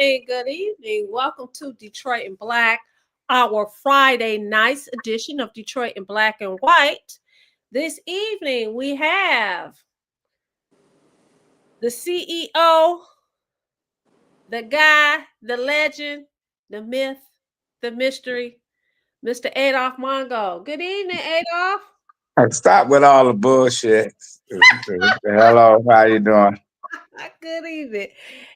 evening. Good evening. Welcome to Detroit in Black, our Friday night's edition of Detroit in Black and White. This evening we have the CEO, the guy, the legend, the myth, the mystery, Mr. Adolph Mongo. Good evening, Adolph. Stop with all the bullshit. Hello, how you doing? Good evening.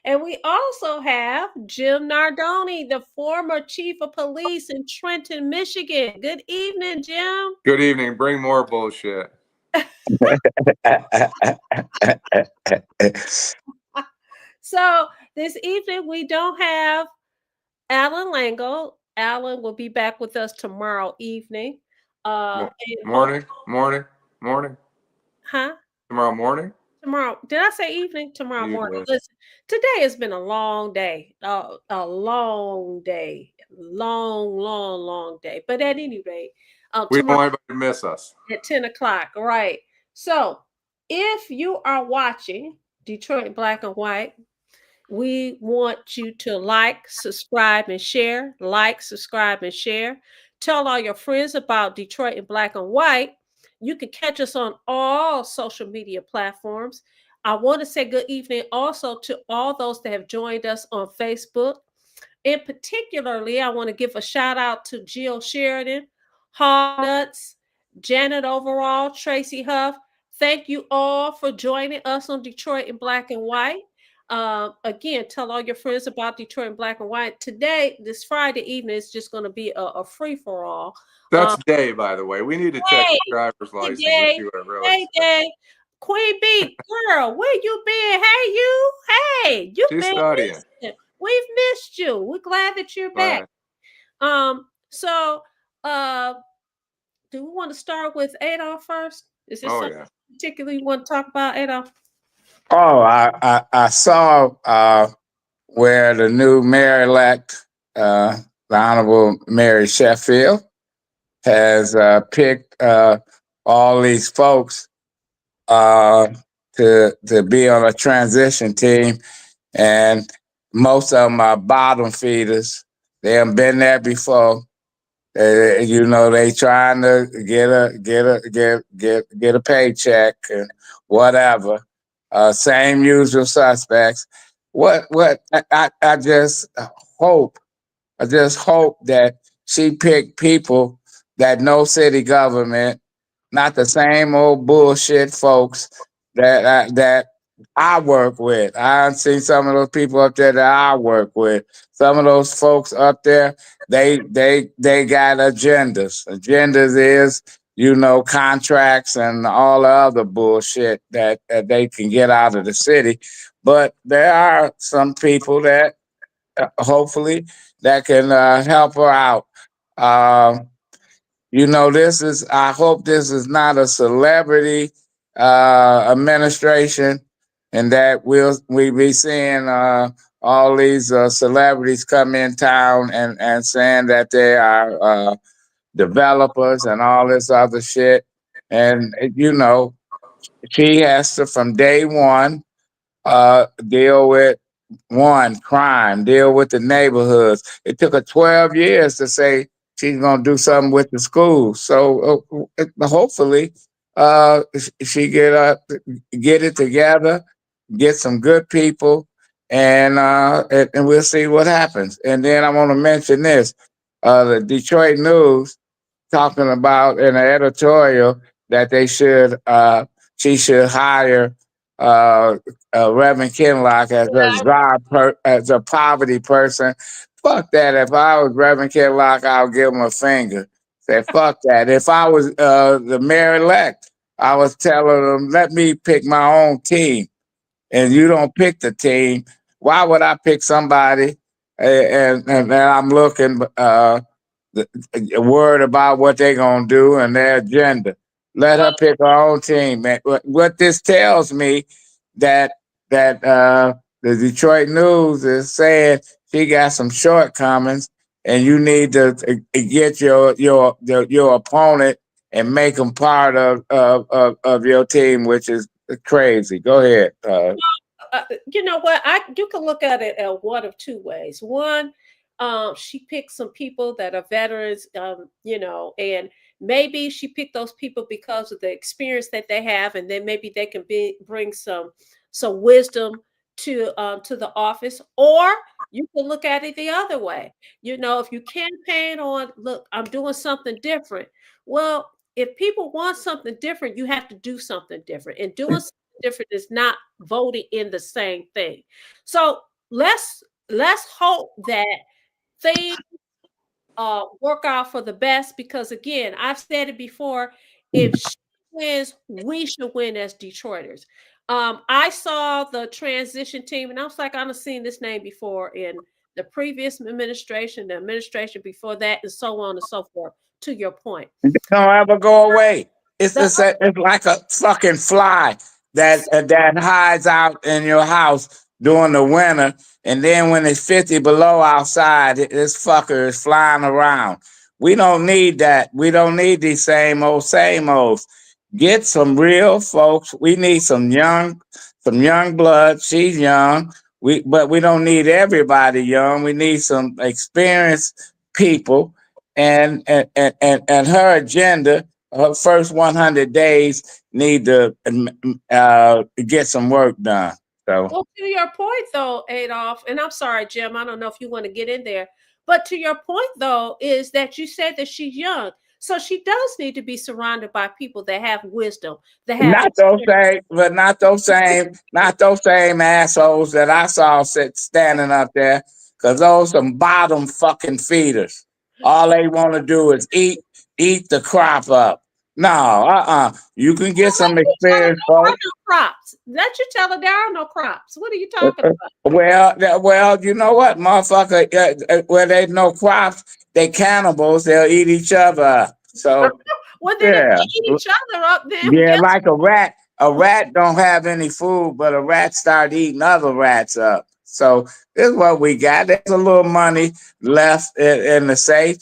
And we also have Jim Nardone, the former chief of police in Trenton, Michigan. Good evening, Jim. Good evening. Bring more bullshit. So this evening we don't have Allan Lengel. Allan will be back with us tomorrow evening. Morning. Huh? Tomorrow morning? Tomorrow. Did I say evening? Tomorrow morning. Listen, today has been a long day. A long day. Long day. But at any rate, we don't want anybody to miss us. At 10 o'clock. Right. So if you are watching Detroit Black and White, we want you to like, subscribe, and share. Like, subscribe, and share. Tell all your friends about Detroit in Black and White. You can catch us on all social media platforms. I want to say good evening also to all those that have joined us on Facebook. In particularly, I want to give a shout out to Jill Sheridan, Hall Nuts, Janet Overall, Tracy Huff. Thank you all for joining us on Detroit in Black and White. Again, tell all your friends about Detroit in Black and White. Today, this Friday evening, is just going to be a free-for-all. That's Day, by the way. We need to check the driver's license and see what it really Day. Queen B, girl, where you been? Hey, you. Hey, you've been studying. Missing. We've missed you. We're glad that you're back. So, do we want to start with Adolph first? Is there something particularly you want to talk about, Adolph? Oh, I saw where the new mayor-elect, the Honorable Mary Sheffield, has picked all these folks to be on a transition team, and most of them are bottom feeders. They haven't been there before. They trying to get a paycheck and whatever. Same usual suspects. I just hope that she picked people that know city government, not the same old bullshit folks that I work with. I've seen some of those people up there that I work with. Some of those folks up there, they got agendas. Agendas is, contracts and all the other bullshit that they can get out of the city. But there are some people that hopefully that can help her out. I hope this is not a celebrity administration, and that we be seeing all these celebrities come in town and saying that they are developers and all this other shit. And she has to from day one deal with crime, deal with the neighborhoods. It took her 12 years to say she's going to do something with the schools. So hopefully she get it together, get some good people, and we'll see what happens. And then I want to mention this, the Detroit News talking about in an editorial that she should hire Reverend Kinlock as a poverty person. Fuck that. If I was Reverend Kinlock, I would give him a finger. Say, fuck that. If I was the mayor-elect, I was telling them, let me pick my own team. And you don't pick the team. Why would I pick somebody and I'm looking worried about what they're going to do and their agenda? Let her pick her own team. What this tells me that the Detroit News is saying she got some shortcomings, and you need to get your opponent and make them part of your team, which is crazy. Go ahead. you know what? You can look at it one of two ways. One, she picked some people that are veterans, and maybe she picked those people because of the experience that they have, and then maybe they can bring some wisdom to the office. Or you can look at it the other way. If you campaign on, look, I'm doing something different. Well, if people want something different, you have to do something different. And doing something different is not voting in the same thing. So let's hope that things work out for the best, because again, I've said it before, if she wins, we should win as Detroiters. I saw the transition team and I was like, I've seen this name before in the previous administration, the administration before that, and so on and so forth, to your point. Don't ever go away. The It's like a fucking fly that hides out in your house during the winter, and then when it's 50 below outside, this fucker is flying around. We don't need that. We don't need these same old same olds. Get some real folks. We need some young blood. She's young. But we don't need everybody young. We need some experienced people, and her agenda, her first 100 days need to get some work done. So, Well, to your point though, Adolph, and I'm sorry, Jim, I don't know if you want to get in there, but to your point though, is that you said that she's young. So she does need to be surrounded by people that have wisdom, that have not those experience. same, but not those same assholes that I saw standing up there, because those some bottom fucking feeders. All they want to do is eat the crop up. No, You can get Well, let some you tell her experience, there are folks. no crops. Let you tell her there are no crops. What are you talking about? Well, you know what, motherfucker? Where there's no crops, they cannibals. They'll eat each other up. So Well, then if yeah, they eat each other up, then yeah, guess like a rat. A rat don't have any food, but a rat start eating other rats up. So this is what we got. There's a little money left in the safe.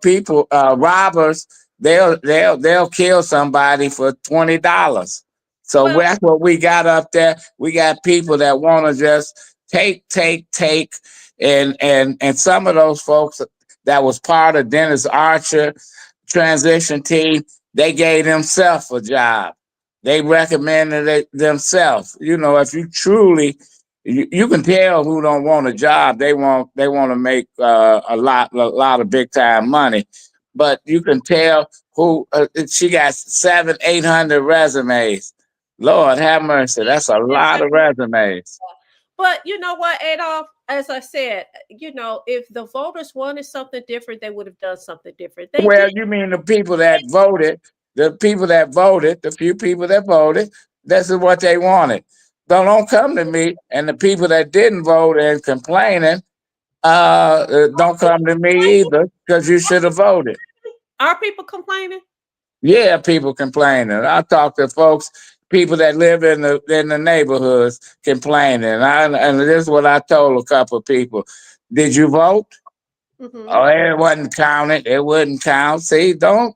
People, robbers, they'll kill somebody for $20. So well, that's what we got up there. We got people that want to just take, and some of those folks that was part of Dennis Archer transition team, they gave themselves a job. They recommended it themselves. If you truly, you can tell who don't want a job. They want to make a lot of big time money, but you can tell who. She got 700-800 resumes. Lord have mercy, that's a yes, lot I of do. resumes. But you know what, Adolph? As I said, if the voters wanted something different, they would have done something different. They Well, did. you mean the people that voted, the few people that voted, this is what they wanted. So don't come to me, and the people that didn't vote and complaining, Are don't people come to me complaining? either, because you should have voted. Are people complaining? Yeah, people complaining. I talk to folks, people that live in the neighborhoods complaining. And this is what I told a couple of people. Did you vote? Mm-hmm. Oh, it wasn't counted. It wouldn't count. See, don't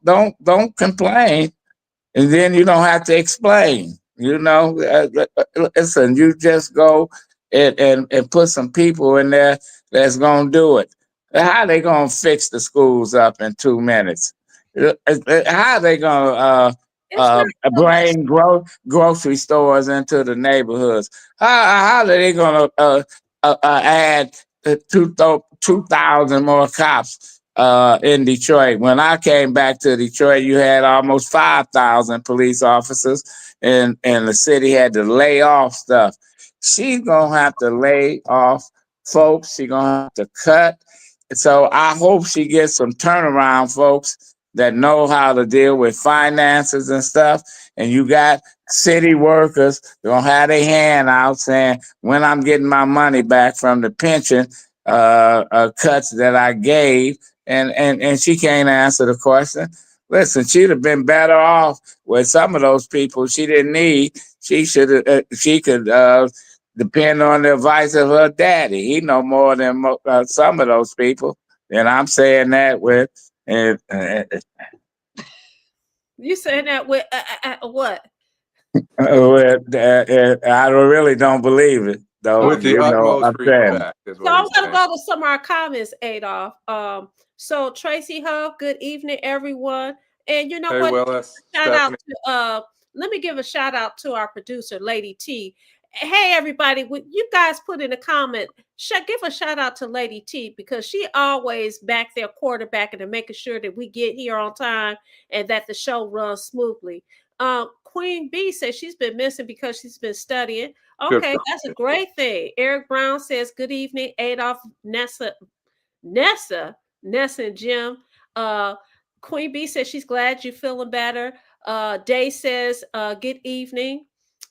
complain, and then you don't have to explain. Listen, you just go and put some people in there that's gonna do it. How they gonna fix the schools up in 2 minutes? How they gonna It's not really. bring grocery stores into the neighborhoods? How are they gonna add 2,000 more cops in Detroit? When I came back to Detroit, you had almost 5,000 police officers, and the city had to lay off stuff. She's gonna have to lay off folks. She's gonna have to cut. So I hope she gets some turnaround folks that know how to deal with finances and stuff. And you got city workers gonna have their hand out saying, when I'm getting my money back from the pension cuts that I gave, and she can't answer the question. Listen, she'd have been better off with some of those people she didn't need. She could depend on the advice of her daddy. He know more than some of those people, and I'm saying that with. And You saying that with what? I really don't believe it, though. With the utmost I'm saying. respect, is So what I'm he's gonna saying. go to some of our comments, Adolph. So Tracy Huff, good evening, everyone. And you know Hey, what? Willis, Shout out Stephanie. to let me give a shout out to our producer, Lady T. Hey everybody, would you guys put in a comment? Give a shout out to Lady T because she always back there quarterbacking and making sure that we get here on time and that the show runs smoothly. Queen B says she's been missing because she's been studying. Good Okay, for that's a you. great thing. Eric Brown says, good evening, Adolph, Nessa and Jim. Uh, Queen B says she's glad you're feeling better. Day says, good evening.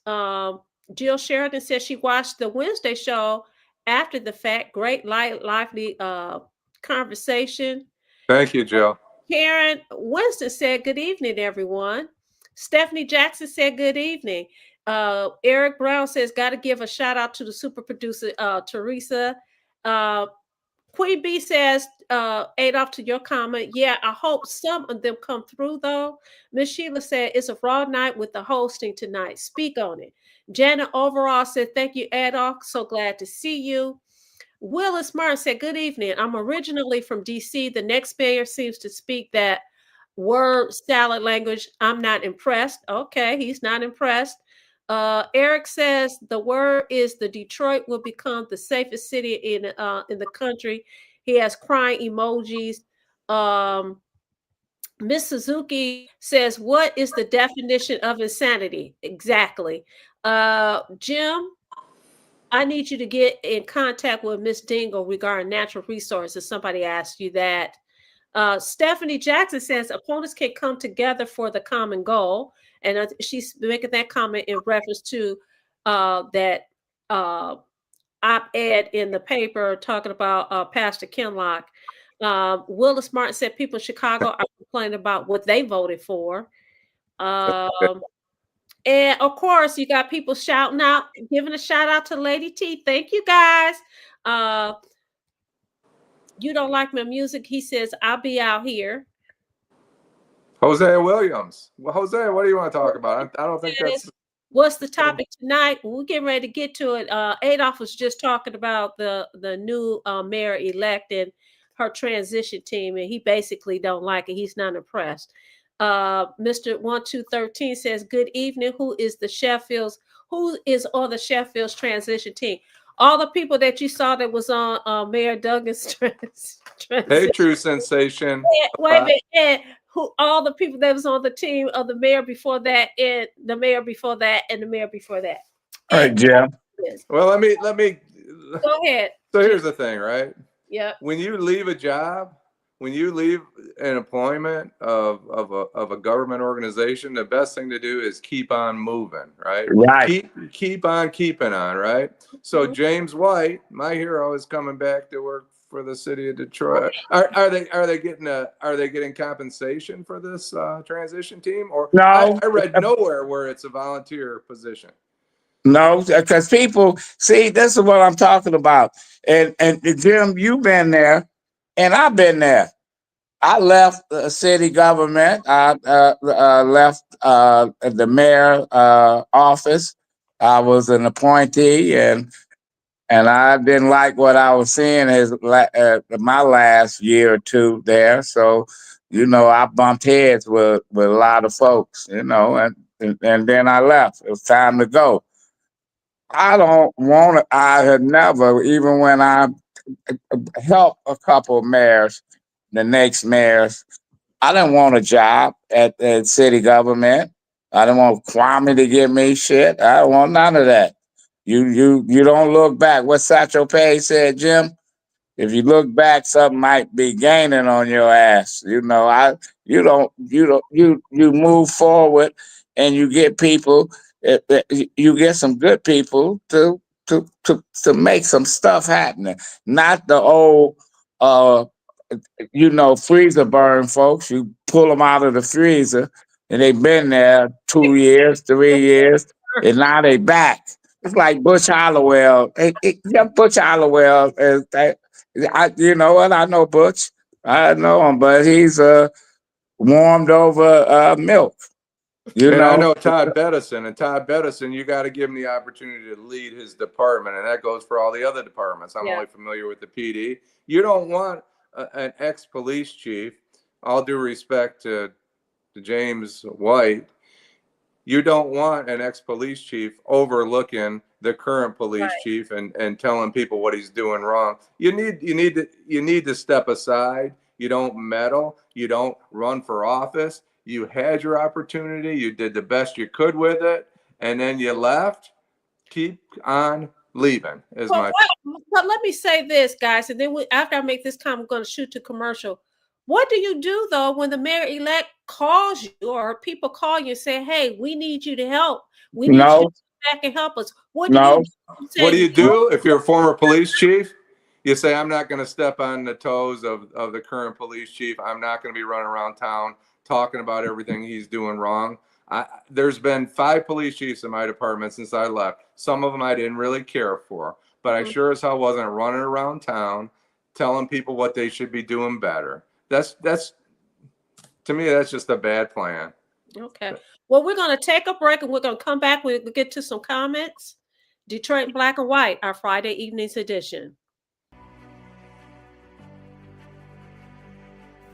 Um, Jill Sheridan says she watched the Wednesday show after the fact. Great, lively conversation. Thank you, Jill. Karen Winston said, good evening, everyone. Stephanie Jackson said, good evening. Eric Brown says, got to give a shout out to the super producer, Teresa. Uh, Queen B says, Adolph, to your comment, yeah, I hope some of them come through, though. Miss Sheila said, it's a raw night with the hosting tonight. Speak on it. Janet Overall said, thank you, Adolph. So glad to see you. Willis Martin said, good evening. I'm originally from DC. The next mayor seems to speak that word salad language. I'm not impressed. Okay, he's not impressed. Eric says the word is the Detroit will become the safest city in the country. He has crying emojis. Miss Suzuki says, what is the definition of insanity? Exactly. Jim, I need you to get in contact with Miss Dingle regarding natural resources. Somebody asked you that. Stephanie Jackson says opponents can come together for the common goal. And she's making that comment in reference to that op-ed in the paper talking about Pastor Kinlock. Willis Martin said people in Chicago are complaining about what they voted for. Um, and of course, you got people shouting out, giving a shout out to Lady T. Thank you guys. Uh, you don't like my music? He says, I'll be out here. Jose Williams. Well, Jose, what do you want to talk about? I don't think that's. What's the topic tonight? We're getting ready to get to it. Adolph was just talking about the new mayor elect and her transition team, and he basically don't like it. He's not impressed. Mr. 1213 says, good evening. Who is on the Sheffield's transition team? All the people that you saw that was on Mayor Duggan's transition. Hey, true sensation. Wait a minute. And who all the people that was on the team of the mayor before that, and the mayor before that, and the mayor before that. All right, Jim. Well, let me. Go ahead. So here's the thing, right? Yeah. When you leave a job, when you leave an employment of a government organization, the best thing to do is keep on moving, right? Right. Keep on keeping on, right? So James White, my hero, is coming back to work for the city of Detroit. Are they getting compensation for this transition team? Or No. I read nowhere where it's a volunteer position. No, because people see this is what I'm talking about. And Jim, you've been there, and I've been there. I left the city government. I left the mayor office. I was an appointee, and I didn't like what I was seeing my last year or two there. So, I bumped heads with a lot of folks, and then I left. It was time to go. I don't want to. I had never, even when I helped a couple of mayors, the next mayors, I didn't want a job at city government. I didn't want Kwame to give me shit. I don't want none of that. You don't look back. What Satchel Paige said, Jim? If you look back, something might be gaining on your ass. You move forward and you get people. You get some good people to make some stuff happening. Not the old freezer burn folks. You pull them out of the freezer and they've been there 2 years, 3 years, and now they back. It's like Butch Hollowell. Butch Hollowell is that. You know what? I know Butch. I know him, but he's warmed over milk. You And I know, know Todd Bettison, you got to give him the opportunity to lead his department. And that goes for all the other departments. I'm only familiar with the PD. You don't want an ex-police chief, all due respect to James White, you don't want an ex-police chief overlooking the current police chief and telling people what he's doing wrong. You need to step aside. You don't meddle. You don't run for office. You had your opportunity. You did the best you could with it, and then you left. Keep on leaving. But let me say this, guys, and then after I make this comment, I'm going to shoot to commercial. What do you do though when the mayor-elect calls you or people call you and say, "Hey, we need you to help. We need you to come back and help us"? What do you do? What do you do if you're a former police chief? You say, "I'm not going to step on the toes of the current police chief. I'm not going to be running around town talking about everything he's doing wrong." There's been 5 police chiefs in my department since I left. Some of them I didn't really care for, but I sure as hell wasn't running around town telling people what they should be doing better. That's to me, that's just a bad plan. Okay. Well, we're going to take a break and we're going to come back. We'll get to some comments. Detroit Black and White, our Friday evening's edition.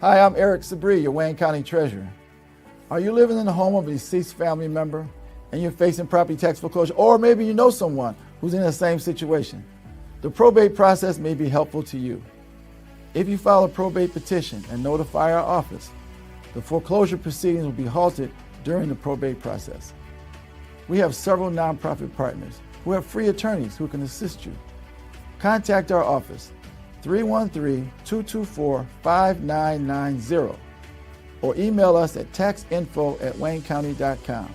Hi, I'm Eric Sabri, your Wayne County Treasurer. Are you living in the home of a deceased family member and you're facing property tax foreclosure, or maybe you know someone who's in the same situation? The probate process may be helpful to you. If you file a probate petition and notify our office, the foreclosure proceedings will be halted during the probate process. We have several nonprofit partners who have free attorneys who can assist you. Contact our office, 313-224-5990, or email us at taxinfo@waynecounty.com.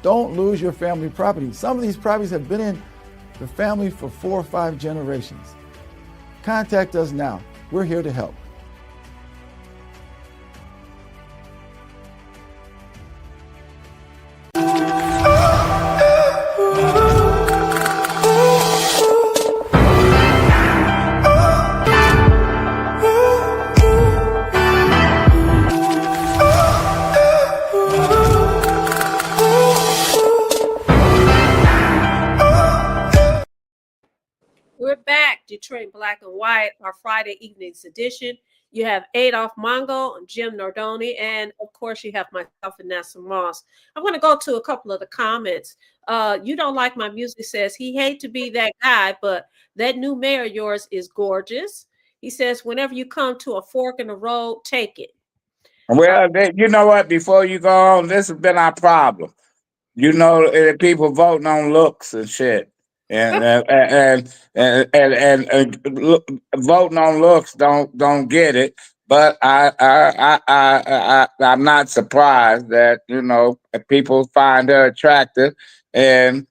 Don't lose your family property. Some of these properties have been in the family for 4 or 5 generations. Contact us now. We're here to help. We're back, Detroit Black and White, our Friday evening's edition. You have Adolph Mongo and Jim Nardone, and of course you have myself, Vanessa Moss. I'm going to go to a couple of the comments. You don't like my music says he hate to be that guy, but that new mayor of yours is gorgeous. He says, whenever you come to a fork in the road, take it. Well, you know what? Before you go on, this has been our problem. You know, people voting on looks and shit, and voting on looks don't get it. But I'm not surprised that if people find her attractive, and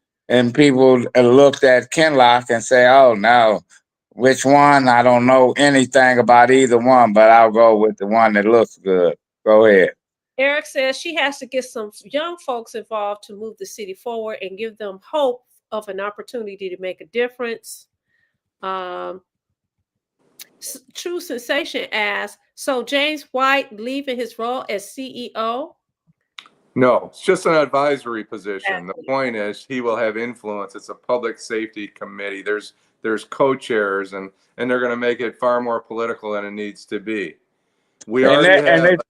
people looked at Kinlock and say, "Oh no, which one? I don't know anything about either one, but I'll go with the one that looks good." Go ahead. Eric says she has to get some young folks involved to move the city forward and give them hope of an opportunity to make a difference. True Sensation asks, so James White leaving his role as CEO? No, it's just an advisory position. The point is he will have influence. It's a public safety committee. There's co-chairs, and they're going to make it far more political than it needs to be. We already have.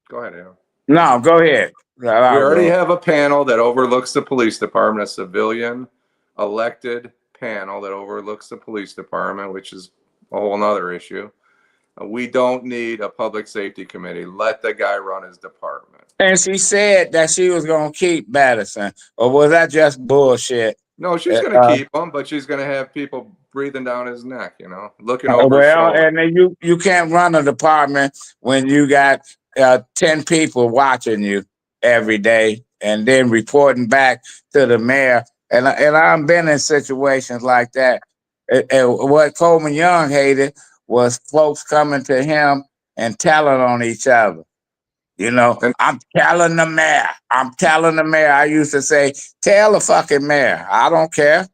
Go ahead, Al. No, go ahead. We already have a panel that overlooks the police department, a civilian elected panel that overlooks the police department, which is a whole nother issue. We don't need a public safety committee. Let the guy run his department. And she said that she was going to keep Madison, or was that just bullshit? No, she's going to keep him, but she's going to have people breathing down his neck, looking over his shoulder. And then you can't run a department when you got 10 people watching you every day and then reporting back to the mayor. And I've been in situations like that. And what Coleman Young hated was folks coming to him and telling on each other. I'm telling the mayor. I'm telling the mayor. I used to say, tell the fucking mayor. I don't care.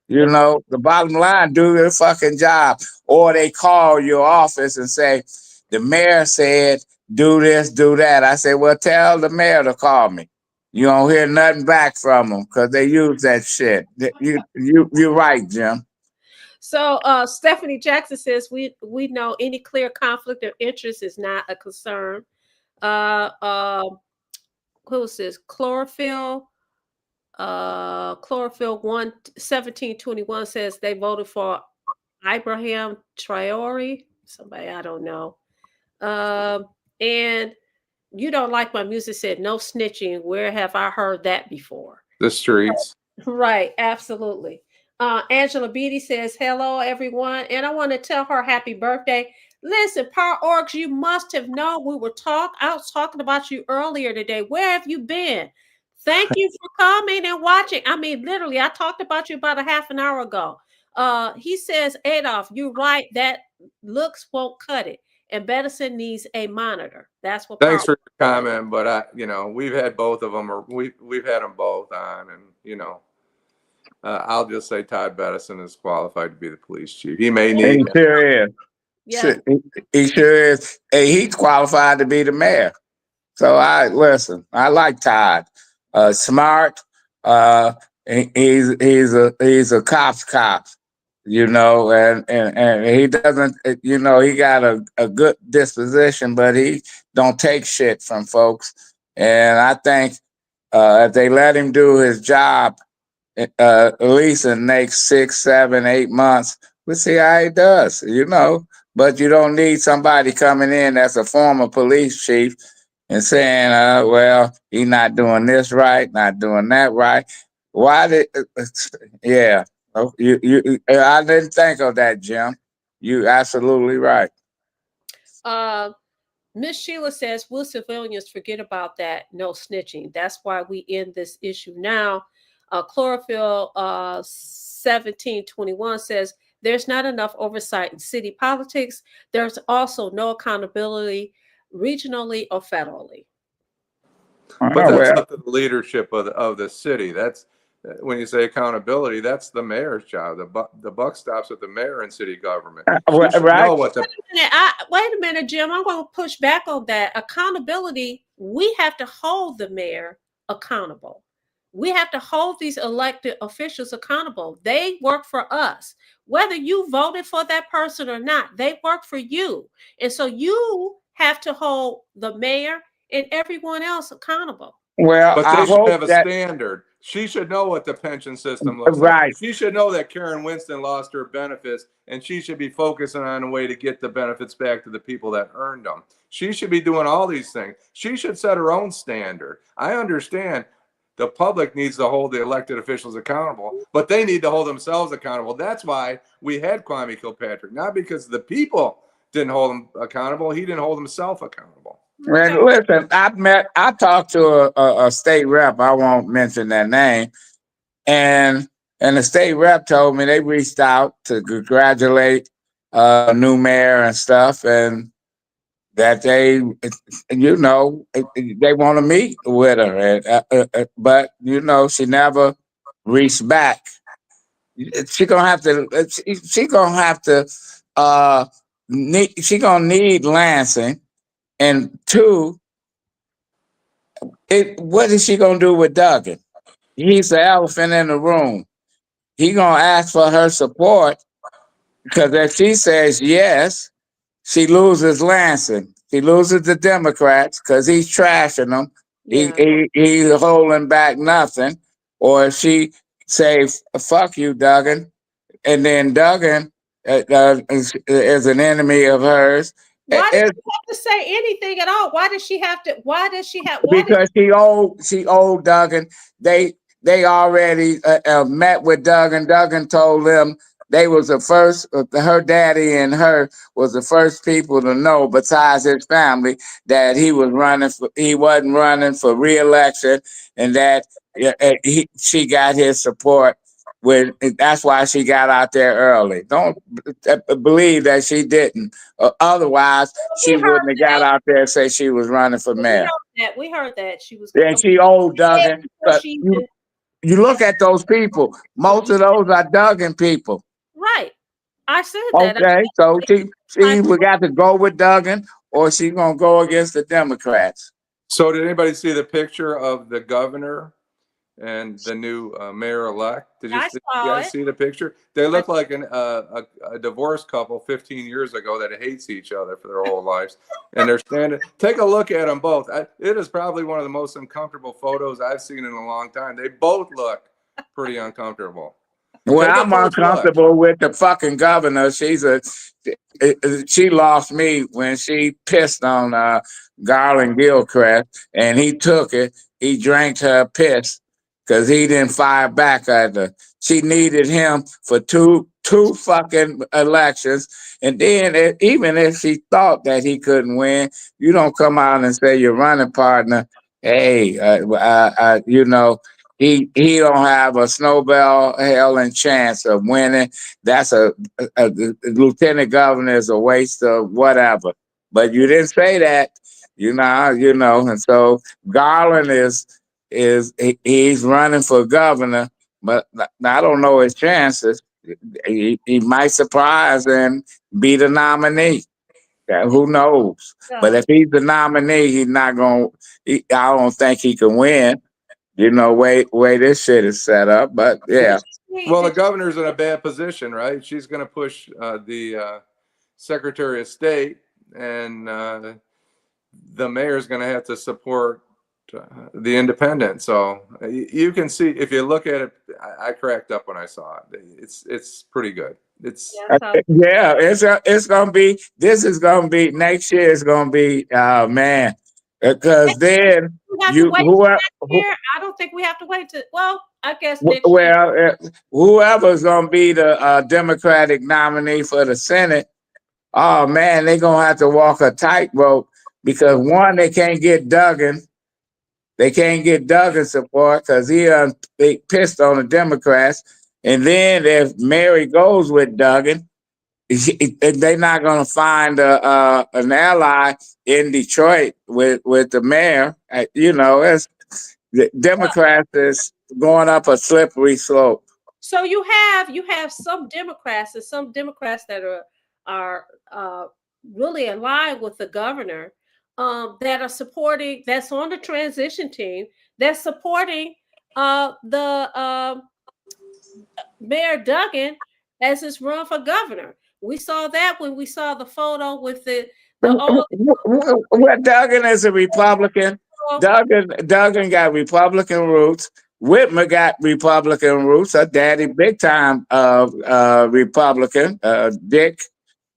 The bottom line, do your fucking job. Or they call your office and say, the mayor said do this, do that. I said, well, tell the mayor to call me. You don't hear nothing back from them because they use that shit. You're right, Jim. So Stephanie Jackson says we know any clear conflict of interest is not a concern. Uh, uh, who's this? Chlorophyll 11721 says they voted for Ibrahim Traore, somebody I don't know. And you don't like my music said no snitching. Where have I heard that before? The streets. Right, absolutely. Angela Beatty says, hello, everyone. And I want to tell her happy birthday. Listen, Power Orgs, you must have known I was talking about you earlier today. Where have you been? Thank you for coming and watching. I mean, literally, I talked about you about a half an hour ago. He says, Adolph, you're right. That looks won't cut it. And Bedison needs a monitor. That's what. Thanks for your comment, but we've had both of them, or we've had them both on, and I'll just say Todd Bedison is qualified to be the police chief. He may need. He sure is. Yeah. He sure is. Hey, he's qualified to be the mayor. So I like Todd. Smart. He's a cop's cop. And he doesn't, he got a good disposition, but he don't take shit from folks. And I think if they let him do his job, at least in the next 6, 7, 8 months, we'll see how he does, But you don't need somebody coming in that's a former police chief and saying, well, he's not doing this right, not doing that right. Yeah. I didn't think of that, Jim. You absolutely right. Miss Sheila says, will civilians forget about that? No snitching. That's why we end this issue now. Chlorophyll 1721 says, there's not enough oversight in city politics. There's also no accountability regionally or federally. But that's up to the leadership of the city. That's when you say accountability, that's the mayor's job. The buck stops with the mayor and city government. Right. Wait a minute, Jim. I'm going to push back on that. Accountability, we have to hold the mayor accountable. We have to hold these elected officials accountable. They work for us. Whether you voted for that person or not, they work for you. And so you have to hold the mayor and everyone else accountable. Well, but they should have a standard. She should know what the pension system looks like. She should know that Karen Winston lost her benefits, and she should be focusing on a way to get the benefits back to the people that earned them. She should be doing all these things. She should set her own standard. I understand the public needs to hold the elected officials accountable, but they need to hold themselves accountable. That's why we had Kwame Kilpatrick, not because the people didn't hold him accountable. He didn't hold himself accountable. And listen, I talked to a state rep. I won't mention their name, and the state rep told me they reached out to congratulate new mayor and stuff, and that they want to meet with her, but she never reached back. She gonna need Lansing. And 2, what is she gonna do with Duggan? He's the elephant in the room. He gonna ask for her support because if she says yes, she loses Lansing. She loses the Democrats because he's trashing them. Yeah. He's holding back nothing. Or if she say "fuck you, Duggan," and then Duggan is an enemy of hers. Why does she have to say anything at all? Why does she have to? Because she owed Duggan. They already met with Duggan. Duggan told them they was the first. Her daddy and her was the first people to know, besides his family, that he wasn't running for re-election, and that she got his support. That's why she got out there early. Don't believe that she didn't. Otherwise, she wouldn't have got out there and say she was running for mayor. We heard that she was. And she owed Duggan. But you look at those people. Most of those are Duggan people. Right. I said that. Okay, so she got to go with Duggan or she's gonna go against the Democrats. So did anybody see the picture of the governor and the new mayor-elect? Did you saw guys it. see the picture? They look like a divorced couple 15 years ago that hates each other for their whole lives. And they're standing. Take a look at them both. It is probably one of the most uncomfortable photos I've seen in a long time. They both look pretty uncomfortable. Well, Take a I'm first look. uncomfortable with the fucking governor. She lost me when she pissed on Garland Gilchrist, and he took it. He drank her piss because he didn't fire back at her. She needed him for two fucking elections, and then even if she thought that he couldn't win, you don't come out and say your running partner, hey, you know. He don't have a snowball hell and chance of winning. That's a lieutenant governor is a waste of whatever. But you didn't say that, you know, and so Garland he's running for governor, but I don't know his chances. He might surprise and be the nominee. Yeah, who knows? But if he's the nominee, he's not going. I don't think he can win. You know, way this shit is set up, but yeah. Well, the governor's in a bad position, right? She's going to push the Secretary of State, and the mayor's going to have to support the independent. So you can see, if you look at it, I cracked up when I saw it. It's pretty good. Yeah, it's gonna be. This is gonna be next year. It's gonna be man, because then I don't think we have to wait to. Well, I guess next year. Whoever's gonna be the Democratic nominee for the Senate, oh man, they're gonna have to walk a tightrope because one, they can't get Duggan. They can't get Duggan support because they pissed on the Democrats. And then if Mary goes with Duggan, they're not going to find an ally in Detroit with the mayor. You know, the Democrats is going up a slippery slope. So you have some Democrats and some Democrats that are really aligned with the governor, that are supporting. That's on the transition team. That's supporting the Mayor Duggan as his run for governor. We saw that when we saw the photo with Well, Duggan is a Republican. Duggan got Republican roots. Whitmer got Republican roots. Her daddy, big time Republican. Dick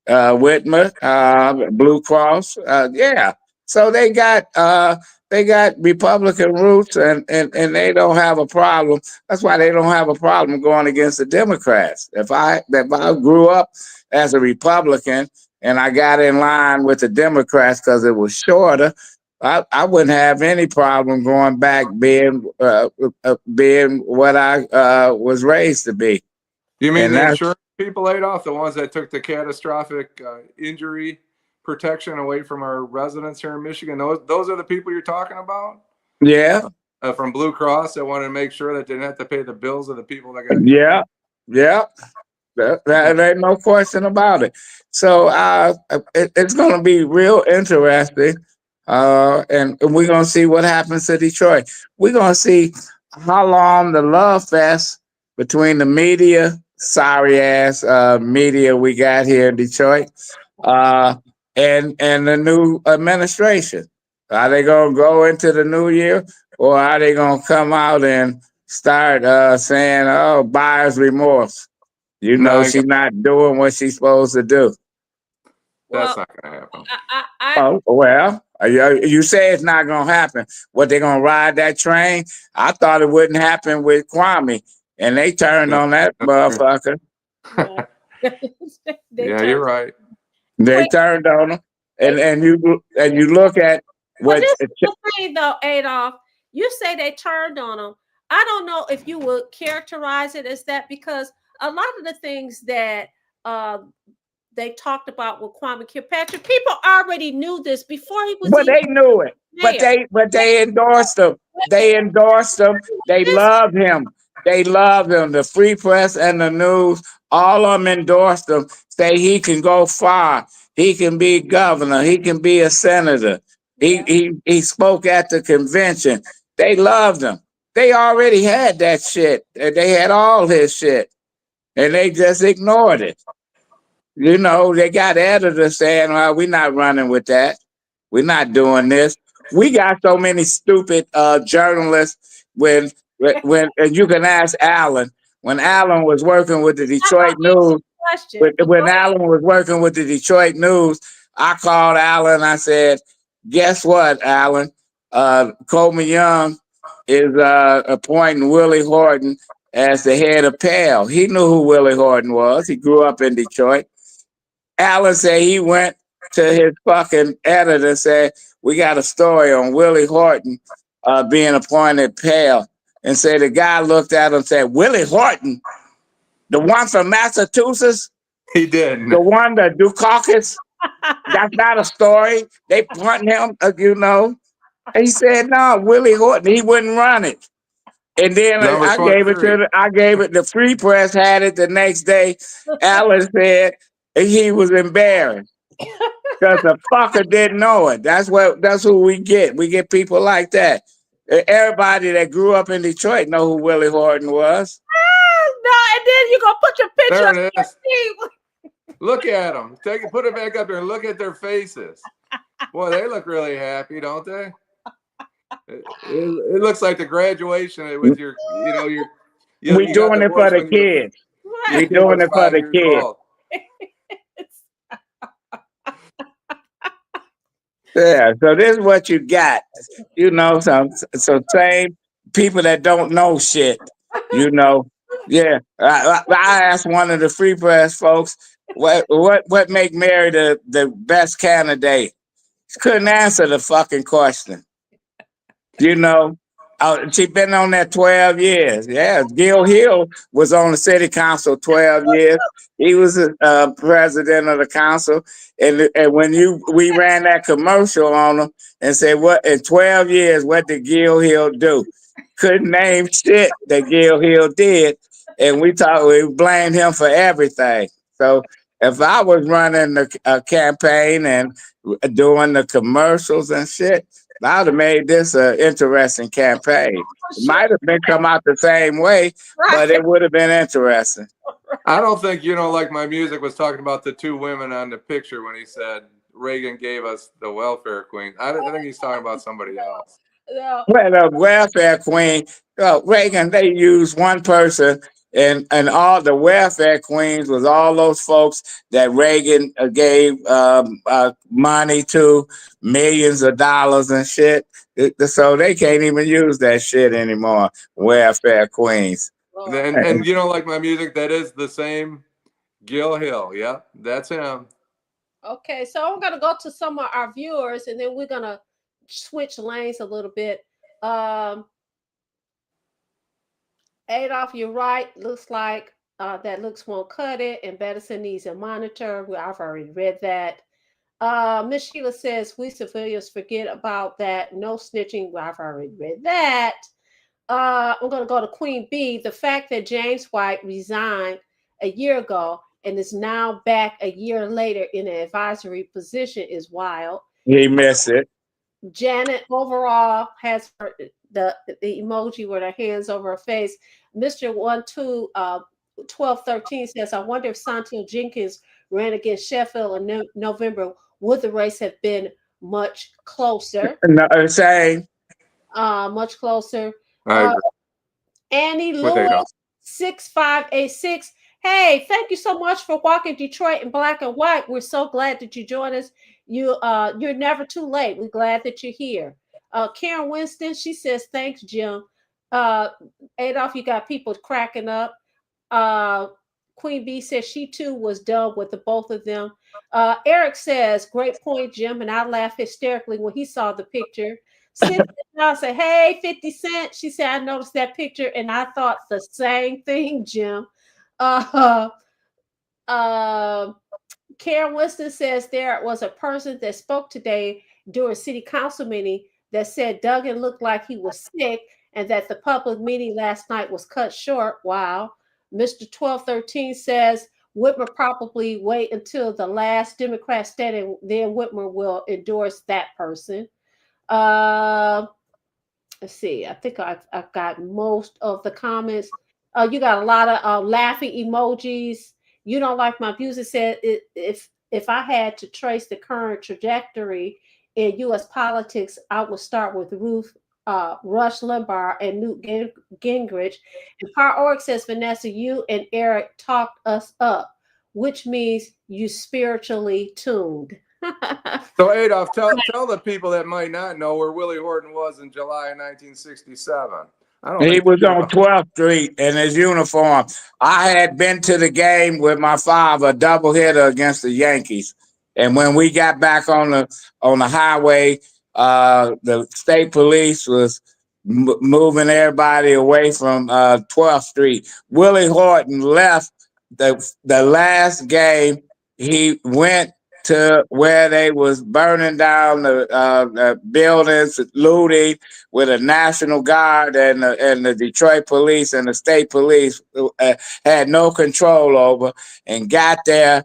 Whitmer, Blue Cross. Yeah. So they got Republican roots, and they don't have a problem. That's why they don't have a problem going against the Democrats. If I grew up as a Republican and I got in line with the Democrats because it was shorter, I wouldn't have any problem going back being what I was raised to be. You mean the insurance people, Adolph, the ones that took the catastrophic injury protection away from our residents here in Michigan? Those are the people you're talking about? Yeah. From Blue Cross that wanted to make sure that they didn't have to pay the bills of the people that got. Yeah. There ain't no question about it. So it's going to be real interesting, and we're going to see what happens to Detroit. We're going to see how long the love fest between the media, sorry ass media we got here in Detroit, and the new administration. Are they going to go into the new year, or are they going to come out and start saying, oh, buyer's remorse? You know, she's not doing what she's supposed to do. That's not going to happen. Oh, well, you say it's not going to happen. What, they going to ride that train? I thought it wouldn't happen with Kwame, and they turned on that motherfucker. Yeah, you're right. They turned on him, and you look at what. This is the thing, though, Adolph. You say they turned on him. I don't know if you would characterize it as that, because a lot of the things that they talked about with Kwame Kilpatrick, people already knew this before he was. But they knew it. But they endorsed him. They endorsed him. They loved him. They loved him. The Free Press and the news, all of them endorsed him. Say he can go far. He can be governor. He can be a senator. He spoke at the convention. They loved him. They already had that shit. They had all his shit, and they just ignored it. You know, they got editors saying, "Well, we're not running with that. We're not doing this." We got so many stupid journalists. When and you can ask Allan. When Allan was working with the Detroit News, when Allan was working with the Detroit News, I called Allan. I said, "Guess what, Allan? Coleman Young is appointing Willie Horton as the head of PAL." He knew who Willie Horton was. He grew up in Detroit. Allan said he went to his fucking editor and said, "We got a story on Willie Horton being appointed PAL." And said the guy looked at him and said, "Willie Horton, the one from Massachusetts?" He did. The one that do caucus? That's not a story. They want him, you know. And he said, "No, Willie Horton, he wouldn't run it." And then Number I gave it 23. the Free Press had it the next day. Allan said he was embarrassed because the fucker didn't know it. That's who we get. We get people like that. Everybody that grew up in Detroit know who Willie Horton was. No, and then you're gonna put your picture There it up is. Look at them. Put it back up there and look at their faces. Boy, they look really happy, don't they? It looks like the graduation with your, We doing it for the kids. We doing it for the kids. Yeah, so this is what you got. You know, some same people that don't know shit. You know, yeah. I asked one of the Free Press folks, what make Mary the best candidate? She couldn't answer the fucking question. You know, she been on there 12 years. Yeah, Gil Hill was on the city council 12 years. He was president of the council. And when we ran that commercial on him and said, "What in 12 years, what did Gil Hill do?" Couldn't name shit that Gil Hill did. And we blamed him for everything. So if I was running a campaign and doing the commercials and shit, I would have made this an interesting campaign. It might have been come out the same way, but it would have been interesting. I don't think Like My Music was talking about the two women on the picture when he said Reagan gave us the welfare queen. I think he's talking about somebody else. No. Well, the welfare queen, Reagan, they used one person, and all the welfare queens was all those folks that Reagan gave money to, millions of dollars and shit. So they can't even use that shit anymore, welfare queens. And Like My Music, that is the same Gil Hill. Yeah, that's him. Okay, so I'm gonna go to some of our viewers, and then we're gonna switch lanes a little bit. Adolph, you're right. Looks like that looks won't cut it, and Bedison needs a monitor. I've already read that. Miss Sheila says we civilians forget about that. No snitching. I've already read that. I'm going to go to Queen B. The fact that James White resigned a year ago and is now back a year later in an advisory position is wild. He missed it. Janet overall has the emoji with her hands over her face. Mr. 1213 says, "I wonder if Santil Jenkins ran against Sheffield in November. Would the race have been much closer?" No, same. Much closer. I agree. Annie Lewis 6586. Hey, thank you so much for walking Detroit in black and white. We're so glad that you joined us. You're never too late. We're glad that you're here. Karen Winston, she says, "Thanks, Jim." Adolph, you got people cracking up. Queen B says she too was done with the both of them. Eric says, "Great point, Jim," and I laughed hysterically when he saw the picture. Cynthia now said, "Hey, 50 Cent." She said, "I noticed that picture and I thought the same thing, Jim." Karen Winston says there was a person that spoke today during city council meeting that said Duggan looked like he was sick and that the public meeting last night was cut short. Wow. Mr. 1213 says, Whitmer probably wait until the last Democrat state, and then Whitmer will endorse that person. Uh, let's see. I think I've got most of the comments. You got a lot of laughing emojis. You don't like my views. It said if I had to trace the current trajectory in U.S. politics, I would start with Rush Limbaugh and Newt Gingrich. And Par Org says, Vanessa, you and Eric talked us up, which means you spiritually tuned. So Adolph, tell the people that might not know where Willie Horton was in July 1967. He was on 12th Street in his uniform. I had been to the game with my father, a doubleheader against the Yankees. And when we got back on the highway, the state police was moving everybody away from 12th Street. Willie Horton left the last game. He went to where they was burning down the buildings, looting, with a National Guard and the Detroit police and the state police had no control over, and got there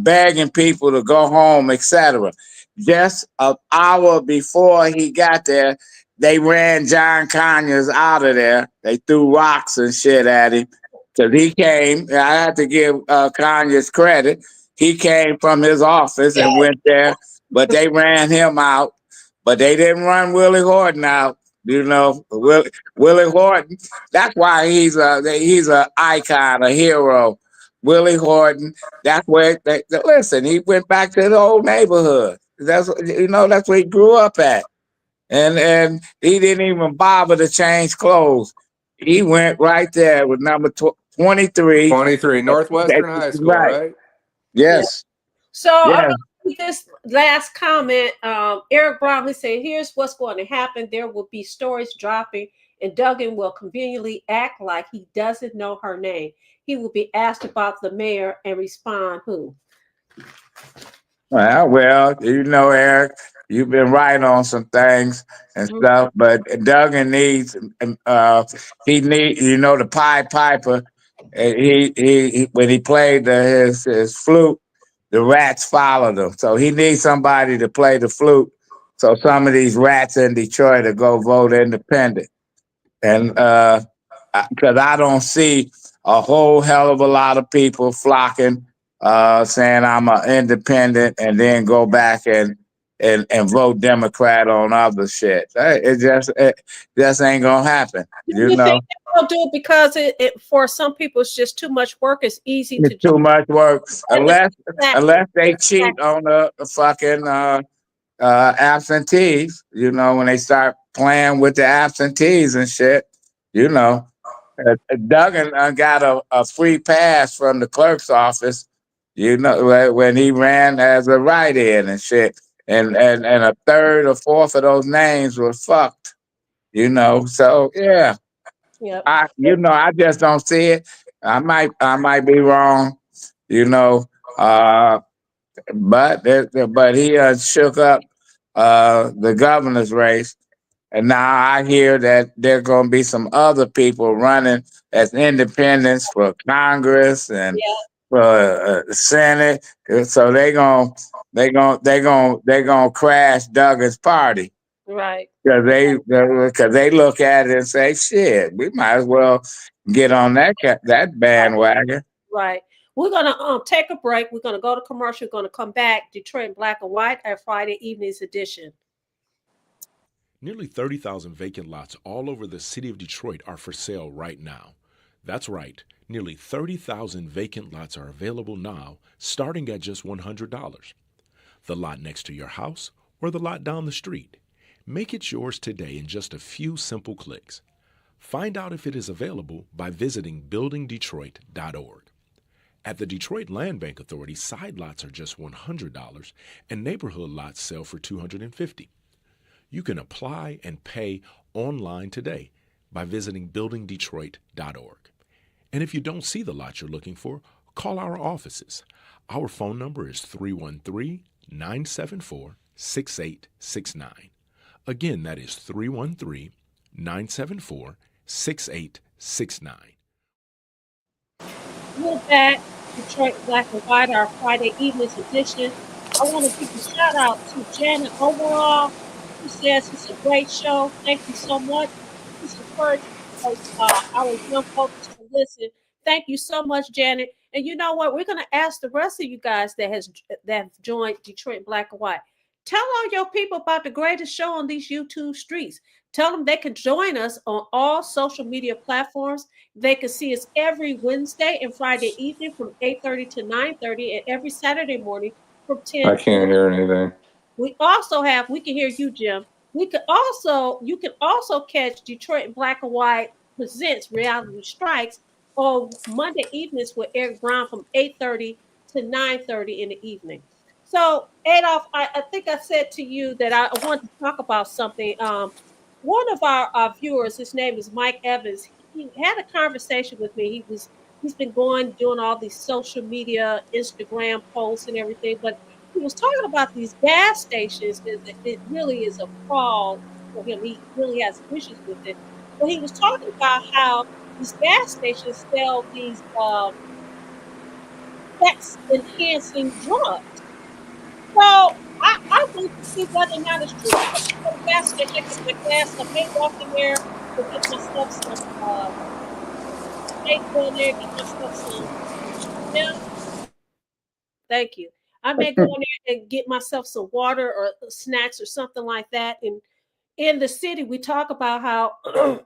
begging people to go home, etc. Just an hour before he got there, they ran John Conyers out of there. They threw rocks and shit at him. Because he came, I have to give Conyers credit. He came from his office and went there, but they ran him out. But they didn't run Willie Horton out. You know, Willie Horton. That's why he's a icon, a hero. Willie Horton. That's where listen. He went back to the old neighborhood. That's where he grew up at, and he didn't even bother to change clothes. He went right there with number 23. 23, Northwestern High School, right? Yes. So I'm going to read this last comment. Eric Brown, he said, here's what's going to happen. There will be stories dropping, and Duggan will conveniently act like he doesn't know her name. He will be asked about the mayor and respond, who? Well, Eric, you've been right on some things and stuff, but Duggan needs, he needs, the Pied Piper. He when he played his flute, the rats followed him. So he needs somebody to play the flute. So some of these rats in Detroit will go vote independent. And because I don't see a whole hell of a lot of people flocking, saying I'm an independent and then go back and vote Democrat on other shit. It just ain't gonna happen. You think they'll do it because it for some people it's just too much work. It's easy to too much work unless they cheat on the fucking absentees. When they start playing with the absentees and shit. Duggan got a free pass from the clerk's office. When he ran as a write-in and shit, and a third or fourth of those names were fucked. So yeah. Yep. I just don't see it. I might be wrong, but he shook up the governor's race, and now I hear that there are going to be some other people running as independents for Congress and for the Senate. So they're gonna crash Duggan's party. Right. Because they look at it and say, shit, we might as well get on that bandwagon. Right. We're going to take a break. We're going to go to commercial. We're going to come back. Detroit in Black and White, our Friday evening's edition. Nearly 30,000 vacant lots all over the city of Detroit are for sale right now. That's right. Nearly 30,000 vacant lots are available now, starting at just $100. The lot next to your house or the lot down the street. Make it yours today in just a few simple clicks. Find out if it is available by visiting buildingdetroit.org. At the Detroit Land Bank Authority, side lots are just $100 and neighborhood lots sell for $250. You can apply and pay online today by visiting buildingdetroit.org. And if you don't see the lot you're looking for, call our offices. Our phone number is 313-974-6869. Again, that is 313-974-6869. We're back, Detroit Black and White, our Friday evenings edition. I want to give a shout out to Janet Overall, who says it's a great show. Thank you so much. She's encouraging our young folks to listen. Thank you so much, Janet. And you know what? We're going to ask the rest of you guys that have joined Detroit Black and White. Tell all your people about the greatest show on these YouTube streets. Tell them they can join us on all social media platforms. They can see us every Wednesday and Friday evening from 8:30 to 9:30, and every Saturday morning from 10 I to can't hear anything. we can hear you, Jim. You can also catch Detroit Black and White presents Reality Strikes on Monday evenings with Eric Brown from 8:30 to 9:30 in the evening. So, Adolph, I think I said to you that I wanted to talk about something. One of our viewers, his name is Mike Evans, he had a conversation with me. He's been doing all these social media, Instagram posts and everything, but he was talking about these gas stations. It really is a fraud for him. He really has issues with it. But he was talking about how these gas stations sell these sex enhancing drugs. So I want to see whether or not it's true. I go to the gas station, I get my gas. I may walk in there to get myself some. May go in there get myself some. Yeah, thank you. I may go in there and get myself some water or snacks or something like that. And in the city, we talk about how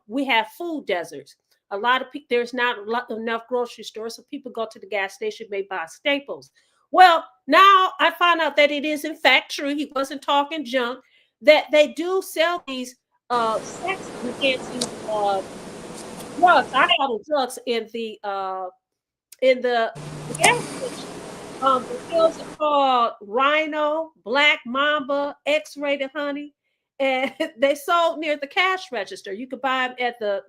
we have food deserts. A lot of people, there's not enough grocery stores, so people go to the gas station, may buy staples. Well, now I find out that it is in fact true. He wasn't talking junk. That they do sell these sex enhancing drugs. I call them drugs in the gas station. The pills are called Rhino, Black Mamba, X-rated honey, and they sold near the cash register. You could buy them at the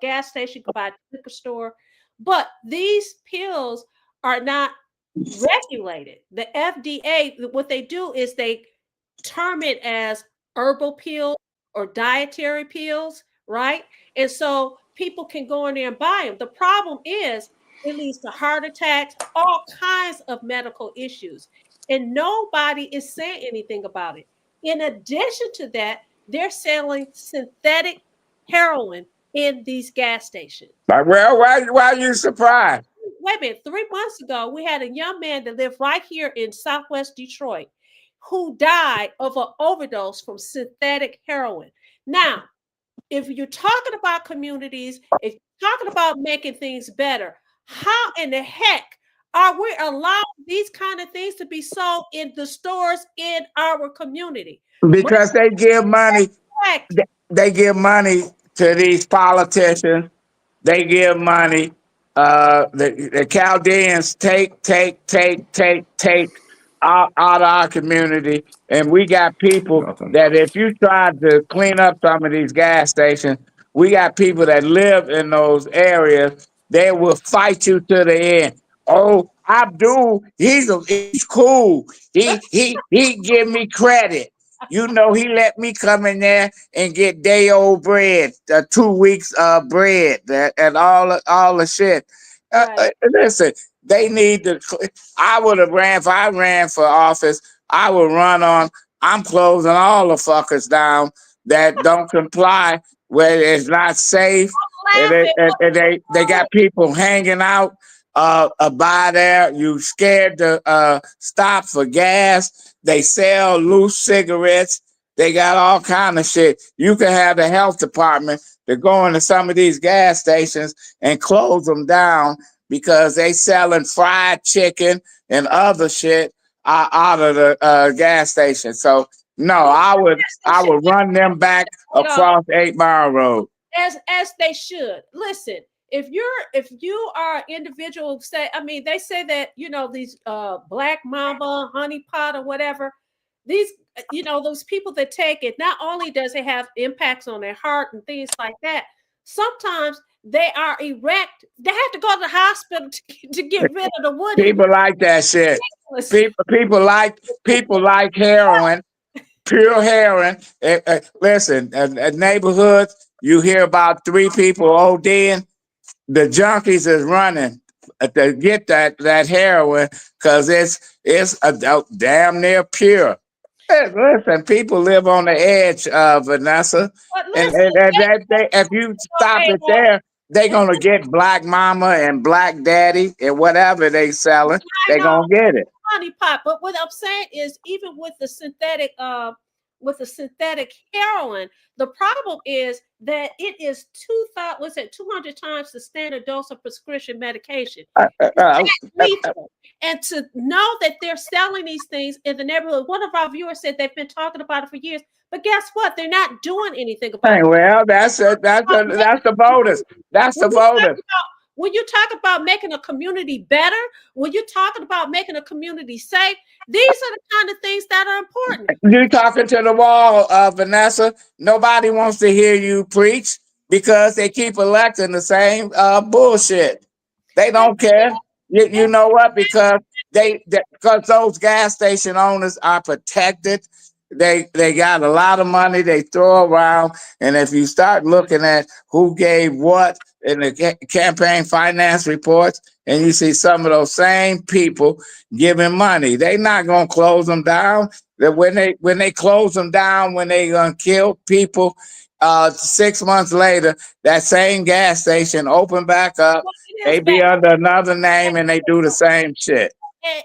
gas station, you could buy at the liquor store, but these pills are not regulated. The FDA, what they do is they term it as herbal pills or dietary pills, right? And so people can go in there and buy them. The problem is it leads to heart attacks, all kinds of medical issues, and nobody is saying anything about it. In addition to that, they're selling synthetic heroin in these gas stations. Like, well, why are you surprised? Wait a minute, 3 months ago, we had a young man that lived right here in Southwest Detroit who died of an overdose from synthetic heroin. Now, if you're talking about communities, if you're talking about making things better, how in the heck are we allowing these kind of things to be sold in the stores in our community? Because they give money. Correct. They give money to these politicians. They give money. The Chaldeans take out of our community, and we got people Nothing. that if you tried to clean up some of these gas stations, we got people that live in those areas. They will fight you to the end. Oh, Abdul, he's cool. He give me credit. You know, he let me come in there and get day old bread, 2 weeks bread, and all the shit. Right. Listen, they need to. I would have ran if I ran for office. I would run on. I'm closing all the fuckers down that don't comply, where it's not safe, and Laughing. they got people hanging out by there. You scared to stop for gas. They sell loose cigarettes. They got all kind of shit. You can have the health department to go into some of these gas stations and close them down because they selling fried chicken and other shit out of the gas station. So no, I would run them back across 8 Mile Road. As they should. Listen, if you are an individual, say, I mean, they say that these Black Mamba, honey pot, or whatever, these those people that take it, not only does it have impacts on their heart and things like that, sometimes they are erect. They have to go to the hospital to get rid of the wood. People like that shit. People like heroin, pure heroin. Listen, at neighborhoods, you hear about 3 people ODing. The junkies is running to get that heroin because it's a damn near pure. Hey, listen, people live on the edge, Vanessa, But and, listen, if you stop it there, they Listen, gonna get black mama and black daddy and whatever they selling. I They know gonna get it. honey pot, but what I'm saying is, even with the synthetic heroin, the problem is that it is 2,000, what's it, 200 times the standard dose of prescription medication. Uh, uh, It's uh, that lethal. And to know that they're selling these things in the neighborhood, one of our viewers said they've been talking about it for years, but guess what? They're not doing anything about hey, it. well, that's it. That's the voters. That's the When you talk voters. about when you talk about making a community better, when you're talking about making a community safe, these are the kind of things that are important. You talking to the wall, Vanessa. Nobody wants to hear you preach because they keep electing the same bullshit. They And, don't care. You and know what? Because because those gas station owners are protected. They got a lot of money they throw around, and if you start looking at who gave what in the campaign finance reports, and you see some of those same people giving money, they not gonna close them down. That when they close them down, when they gonna kill people, 6 months later, that same gas station open back up. well, it They is be bad. under another name and they do the same shit.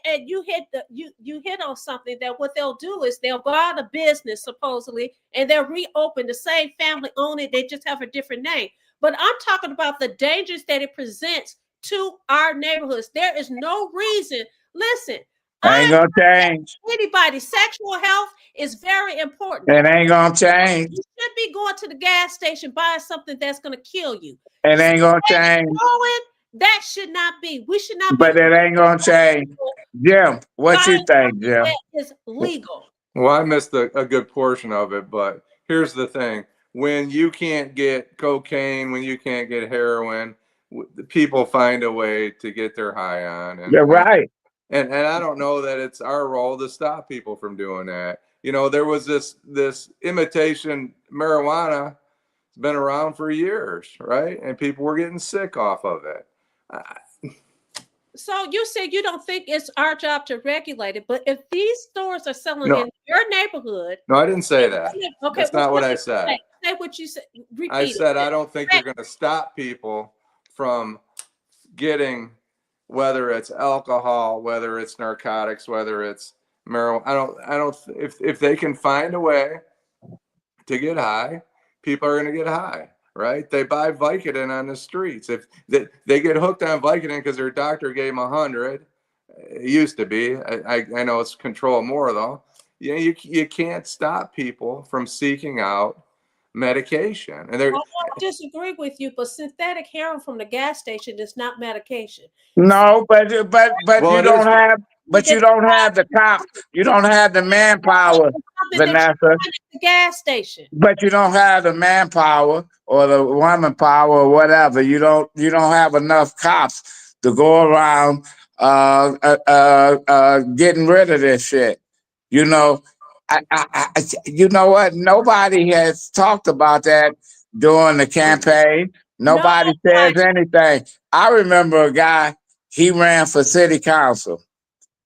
And you hit on something that what they'll do is they'll go out of business supposedly, and they'll reopen the same family own it. They just have a different name. But I'm talking about the dangers that it presents to our neighborhoods. There is no reason. Listen, Ain't I gonna change. anybody sexual health is very important. It ain't gonna change. You should be going to the gas station buying something that's going to kill you. It ain't gonna change. Heroin, that should not be. We should not be But it ain't gonna change. Jim, what you buying think, something Jim? that is legal. Well, I missed a good portion of it, but here's the thing. When you can't get cocaine, when you can't get heroin, the people find a way to get their high on. You're right. And I don't know that it's our role to stop people from doing that. You know, there was this imitation marijuana. It's been around for years, right? And people were getting sick off of it. So you said you don't think it's our job to regulate it, but if these stores are selling No. in your neighborhood, No, I didn't say that. okay, That's not what I did you said. say what you said. Repeat I said it. I don't think you're going to stop people from getting, whether it's alcohol, whether it's narcotics, whether it's marijuana. I don't. If they can find a way to get high, people are going to get high, right? They buy Vicodin on the streets. If they get hooked on Vicodin because their doctor gave them 100, it used to be. I know it's controlled more though. You can't stop people from seeking out medication, and I they're don't disagree with you, but synthetic heroin from the gas station is not medication. No, but well, you it don't is. have you don't have the cops. You don't have the manpower, Vanessa. The gas station. But you don't have the manpower or the woman power or whatever. You don't have enough cops to go around getting rid of this shit. You know, you know what? Nobody has talked about that during the campaign. Nobody says anything. I remember a guy. He ran for city council.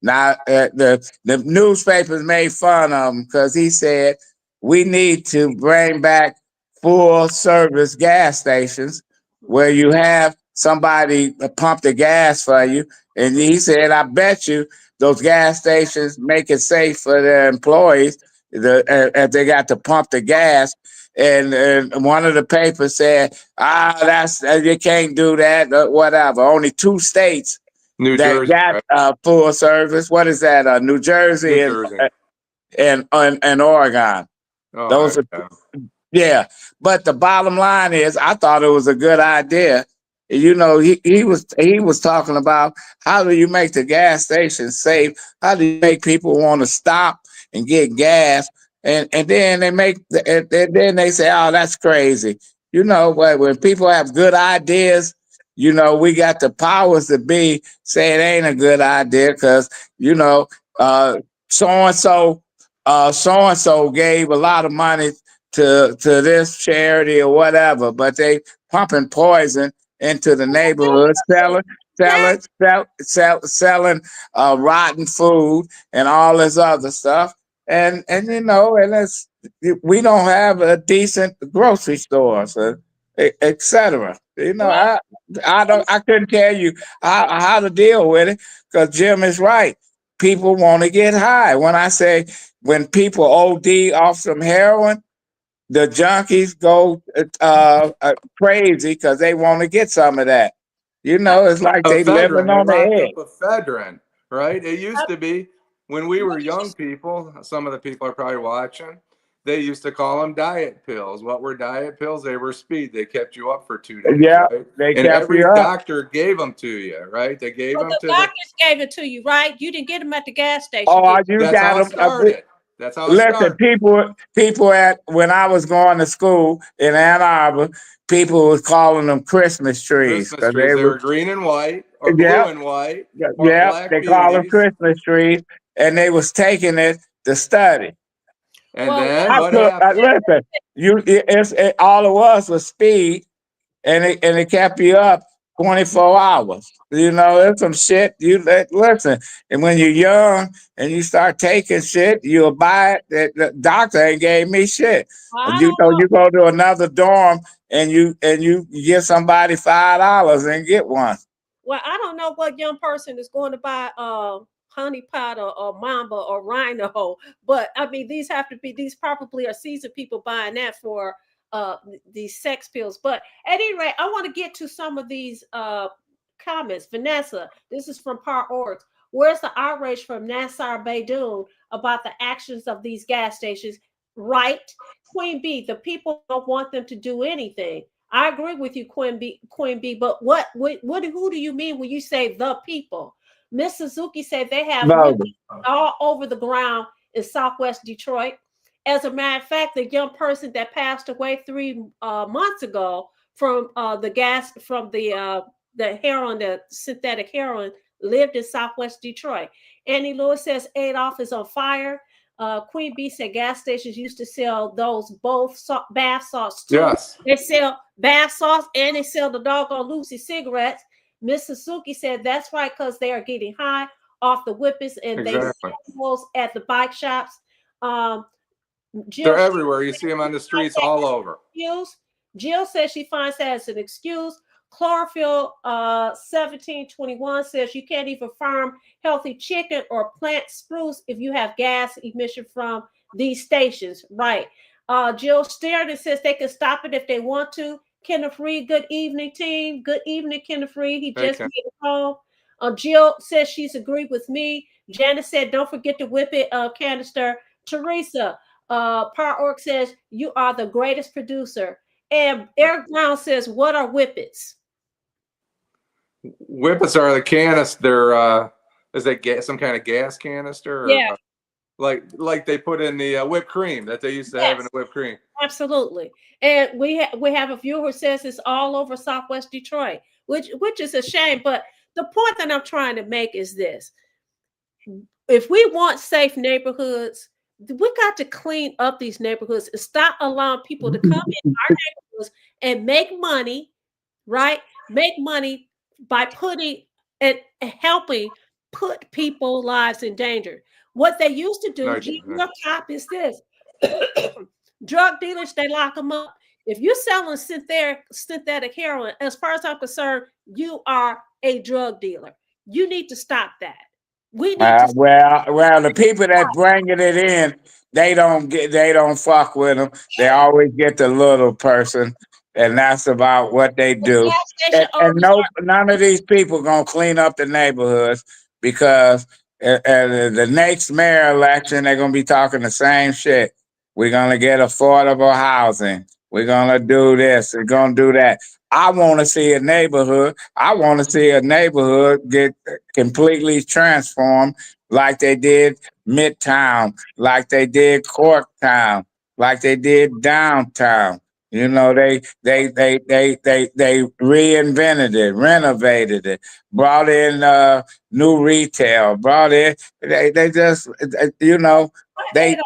Now the newspapers made fun of him because he said we need to bring back full service gas stations where you have somebody pump the gas for you. And he said, I bet you those gas stations make it safe for their employees if they got to pump the gas. And one of the papers said, that's you can't do that, whatever. Only 2 states New that Jersey, got right? full service. What is that? New Jersey New Jersey. and Oregon. Oh, Those are yeah. But the bottom line is, I thought it was a good idea. You know, he was talking about how do you make the gas station safe? How do you make people want to stop and get gas? And then then they say, oh, that's crazy. You know, but when people have good ideas, you know, we got the powers to be say it ain't a good idea because, you know, so and so gave a lot of money to this charity or whatever, but they pumping poison into the neighborhood, selling rotten food and all this other stuff. And you know, and it's we don't have a decent grocery store, so, etc. You know, Well, I couldn't tell you how to deal with it because Jim is right. People want to get high. When I say when people OD off some heroin, the junkies go crazy because they want to get some of that. You know, it's like they living Ephedrine. They on the locked edge. up ephedrine, right? It used to be when we were young people. Some of the people are probably watching. They used to call them diet pills. What were diet pills? They were speed. They kept you up for 2 days, Yeah, right? they And kept you every up. doctor gave them to you, right? They gave well, them the to the. doctors gave it to you, right? You didn't get them at the gas station, Oh, did you? you That's got how it them. started. That's how it Listen, started. people at when I was going to school in Ann Arbor, people was calling them Christmas trees Christmas because trees. they They was, were green and white, or blue yeah, and white, or yeah, black they call them beauties. Christmas trees, and they was taking it to study. And Well, then what happened? Listen, all it was speed, and it kept you up 24 hours. You know, there's some shit listen. And when you're young and you start taking shit, you'll buy it. The doctor ain't gave me shit. I You don't know, know. you go to another dorm and you give somebody $5 and get one. Well, I don't know what young person is going to buy honey pot or mamba or rhino, but I mean these probably are seasoned people buying that for these sex pills. But at any rate, I want to get to some of these comments. Vanessa, this is from Par Orgs. Where's the outrage from Nassar Baydoun about the actions of these gas stations? Right. Queen B, the people don't want them to do anything. I agree with you, Queen B. But who do you mean when you say the people? Miss Suzuki said they have No. whippets all over the ground in Southwest Detroit. As a matter of fact, the young person that passed away 3 months ago from the heroin, the synthetic heroin, lived in Southwest Detroit. Annie Lewis says Adolph is on fire. Queen B said gas stations used to sell those bath salts too. Yes, They sell bath salts and they sell the doggone Lucy cigarettes. Miss Suzuki said that's right because they are getting high off the whippets and they exactly. sell those at the bike shops. Um, They're Jill everywhere. You see them on the streets all over. excuse. Jill says she finds that as an excuse. Chlorophyll 1721 says you can't even farm healthy chicken or plant spruce if you have gas emission from these stations. Right. Jill Sterling says they can stop it if they want to. Kenneth Reed, good evening, team. Good evening, Kenneth Reed. He Hey, just Ken. made it home. Jill says she's agreed with me. Janice said, don't forget to whip it, canister. Teresa, Par Orc says, you are the greatest producer. And Eric Brown says, what are whippets? Whippets are the canister. Is that some kind of gas canister? Or, Yeah. like they put in the whipped cream that they used to have in Yes, the whipped cream. absolutely. And we have a viewer who says it's all over Southwest Detroit, which is a shame. But the point that I'm trying to make is this: if we want safe neighborhoods, we got to clean up these neighborhoods and stop allowing people to come in our neighborhoods and make money, right? Make money by putting and helping put people's lives in danger. What they used to No, do, you didn't. your cop is this. Drug dealers, they lock them up. If you're selling synthetic heroin, as far as I'm concerned, you are a drug dealer. You need to stop that. We need to Well, the people that bringing it in, they don't fuck with them. They always get the little person, and that's about what they the do. gas station And owners no, none of these people gonna clean up the neighborhoods because the next mayor election they're gonna be talking the same shit. We're gonna get affordable housing. We're gonna do this. We're gonna do that. I want to see a neighborhood. I want to see a neighborhood get completely transformed like they did Midtown, like they did Corktown, like they did downtown. You know, they reinvented it, renovated it, brought in new retail, brought in they just you know they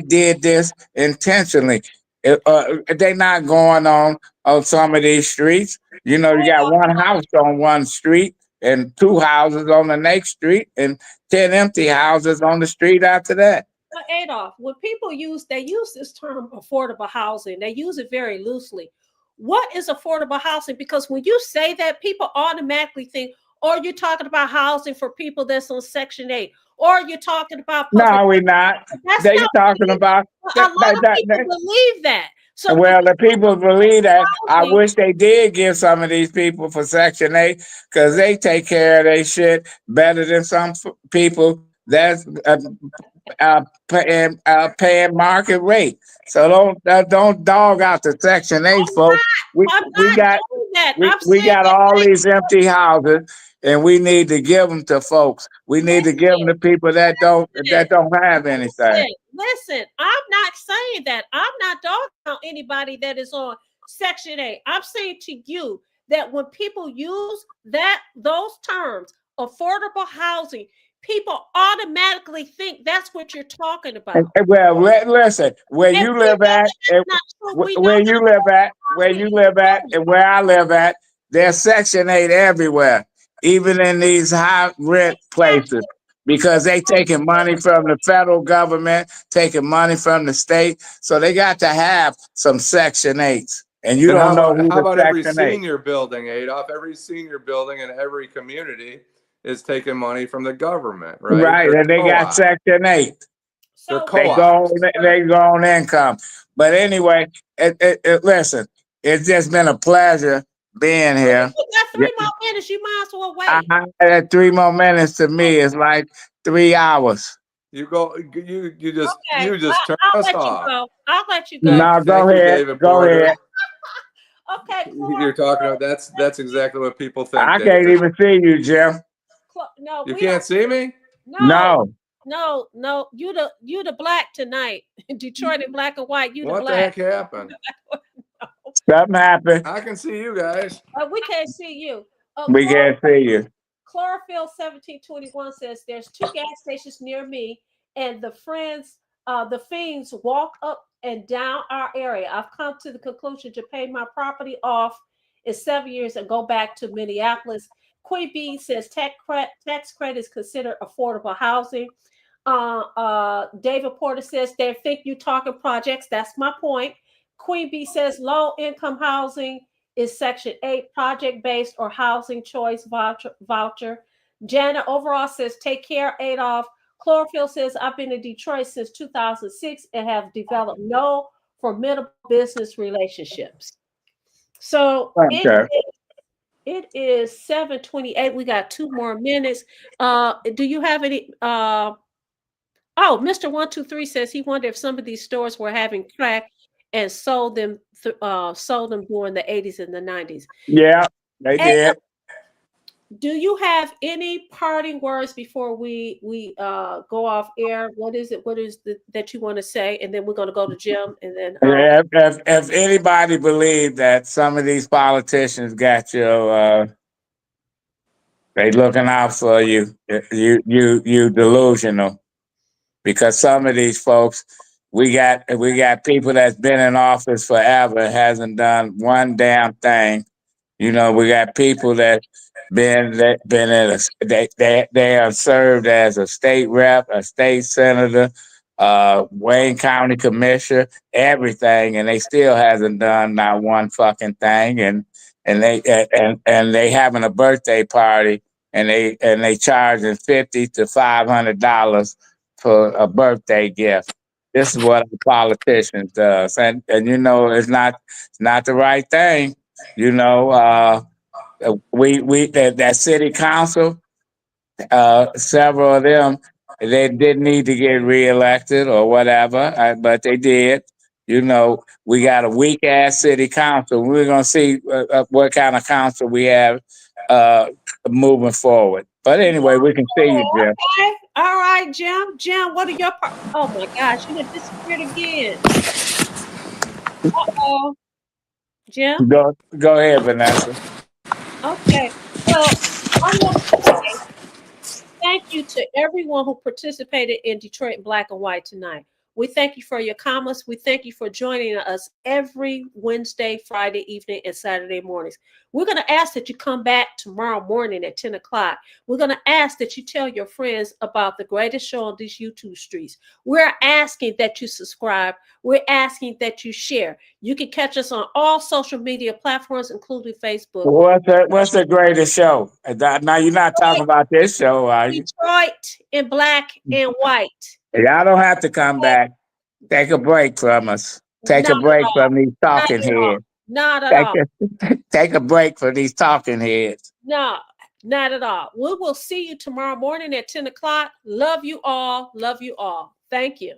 did this intentionally. They not going on some of these streets. You know, you got one house on one street and two houses on the next street and 10 empty houses on the street after that. Adolph, when people use this term affordable housing, they use it very loosely. What is affordable housing? Because when you say that, people automatically think, or you're talking about housing for people that's on Section 8, or you're talking about public. No, we're not. That's They not talking about a lot of people believe that. So well, the people believe that. I wish they did give some of these people for Section 8 because they take care of their shit better than some people that's paying market rate. So don't dog out the Section 8 folks. We got we got all these empty houses, and we need to give them to folks. We need to give them to people that don't have anything. Listen, I'm not saying that. I'm not dogging out anybody that is on Section 8. I'm saying to you that when people use those terms, affordable housing, people automatically think that's what you're talking about. Well, listen, where you live at, and where you live at, and where I live at, there's Section 8 everywhere, even in these high rent places, because they taking money from the federal government, taking money from the state, so they got to have some Section 8s. And you don't know who how about every Section 8. senior building, Adolph? Every senior building in every community is taking money from the government, right? Right, and they got Section 8. So they go on income. But anyway, listen, it's just been a pleasure being here. You got 3 more minutes. You might as well wait. 3 more minutes to me is like 3 hours. You just turn us off. I'll let you go. No, go ahead. Go ahead. Okay, you're talking about that's exactly what people think. I can't even see you, Jim. No, you can't see me. No. You the black tonight. Detroit in black and white. You the black. What the heck happened? Something happened. I can see you guys. We can't see you. We can't see you. Chlorophyll 1721 says there's 2 gas stations near me, and the fiends walk up and down our area. I've come to the conclusion to pay my property off in 7 years and go back to Minneapolis. Queen B says tax credit is considered affordable housing. David Porter says they think you talking projects. That's my point. Queen B says low income housing is Section 8, project based or housing choice voucher. Janet overall says take care, Adolph. Chlorophyll says I've been in Detroit since 2006 and have developed no formidable business relationships. So it is 7:28. We got 2 more minutes. Do you have any? Mr. 123 says he wondered if some of these stores were having crack and sold them during the 80s and the 90s. Yeah, they did. Do you have any parting words before we go off air? What is it? What is that you want to say? And then we're going to go to Jim. And then if anybody believes that some of these politicians got you, they looking out for you. You delusional, because some of these folks, we got people that's been in office forever, hasn't done one damn thing. You know, we got people that they have served as a state rep, a state senator, Wayne County commissioner, everything, and they still hasn't done not one fucking thing. And they having a birthday party, and they charging $50 to $500 for a birthday gift. This is what a politician does, and you know it's not the right thing. You know, that city council, several of them, they didn't need to get reelected or whatever, but they did. You know, we got a weak ass city council. We're gonna see what kind of council we have moving forward. But anyway, we can see you, Jim. Okay. All right, Jim. Jim, what are your Oh my gosh, you have disappeared again. Uh-oh. Jim? Go ahead, Vanessa. Okay. Well, I want to say thank you to everyone who participated in Detroit Black and White tonight. We thank you for your comments. We thank you for joining us every Wednesday, Friday evening, and Saturday mornings. We're going to ask that you come back tomorrow morning at 10 o'clock. We're going to ask that you tell your friends about the greatest show on these YouTube streets. We're asking that you subscribe. We're asking that you share. You can catch us on all social media platforms, including Facebook. What's the greatest show? Now you're not talking about this show, are you? Detroit in black and white. Y'all don't have to come back. Take a break from us. Take a Not break at from these all. talking heads. Not at all. Take a break from these talking heads. No, not at all. We will see you tomorrow morning at 10 o'clock. Love you all. Love you all. Thank you.